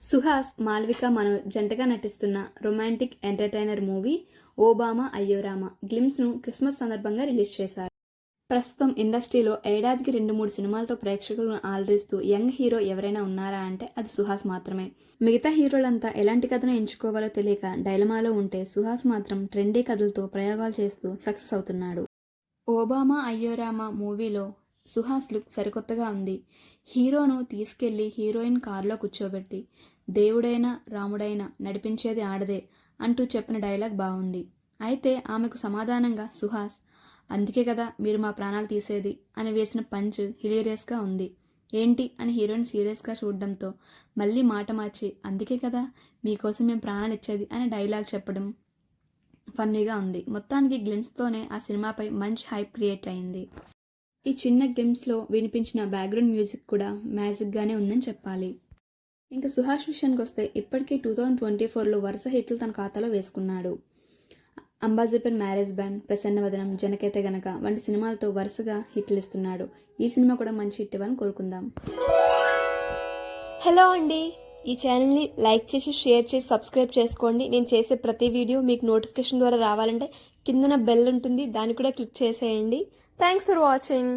సుహాస్, మాల్విక మనోజ్ జంటగా నటిస్తున్న romantic entertainer movie Obama అయ్యో రామ గ్లిమ్స్ను క్రిస్మస్ సందర్భంగా రిలీజ్ చేశారు. ప్రస్తుతం ఇండస్ట్రీలో ఏడాదికి 2-3 సినిమాలతో ప్రేక్షకులను ఆలరిస్తూ యంగ్ హీరో ఎవరైనా ఉన్నారా అంటే అది సుహాస్ మాత్రమే. మిగతా హీరోలంతా ఎలాంటి కథను ఎంచుకోవాలో తెలియక డైలమాలో ఉంటే సుహాస్ మాత్రం ట్రెండీ కథలతో ప్రయోగాలు చేస్తూ సక్సెస్ అవుతున్నాడు. ఓబామా అయ్యో రామ మూవీలో సుహాస్ లుక్ సరికొత్తగా ఉంది. హీరోను తీసుకెళ్లి హీరోయిన్ కారులో కూర్చోబెట్టి దేవుడైనా రాముడైనా నడిపించేది ఆడదే అంటూ చెప్పిన డైలాగ్ బాగుంది. అయితే ఆమెకు సమాధానంగా సుహాస్, అందుకే కదా మీరు మా ప్రాణాలు తీసేది అని వేసిన పంచ్ హిలేరియస్గా ఉంది. ఏంటి అని హీరోయిన్ సీరియస్గా చూడడంతో మళ్ళీ మాట మార్చి అందుకే కదా మీకోసం మేము ప్రాణాలు ఇచ్చేది అని డైలాగ్ చెప్పడం ఫన్నీగా ఉంది. మొత్తానికి గ్లిమ్స్తోనే ఆ సినిమాపై మంచి హైప్ క్రియేట్ అయింది. ఈ చిన్న గ్లిమ్స్లో వినిపించిన బ్యాక్గ్రౌండ్ మ్యూజిక్ కూడా మ్యాజిక్గానే ఉందని చెప్పాలి. ఇంకా సుహాస్ విషయానికి వస్తే ఇప్పటికీ 2024లో వరుస హిట్లు తన ఖాతాలో వేసుకున్నాడు. అంబాజీపర్ మ్యారేజ్ బ్యాన్, ప్రసన్నవదనం, జనకైతే గనక వంటి సినిమాలతో వరుసగా హిట్లు ఇస్తున్నాడు. ఈ సినిమా కూడా మంచి హిట్ ఇవ్వాలని కోరుకుందాం. హలో అండి, ఈ ఛానల్ని లైక్ చేసి షేర్ చేసి సబ్స్క్రైబ్ చేసుకోండి. నేను చేసే ప్రతి వీడియో మీకు నోటిఫికేషన్ ద్వారా రావాలంటే కిందన బెల్ ఉంటుంది, దాన్ని కూడా క్లిక్ చేసేయండి. Thanks for watching.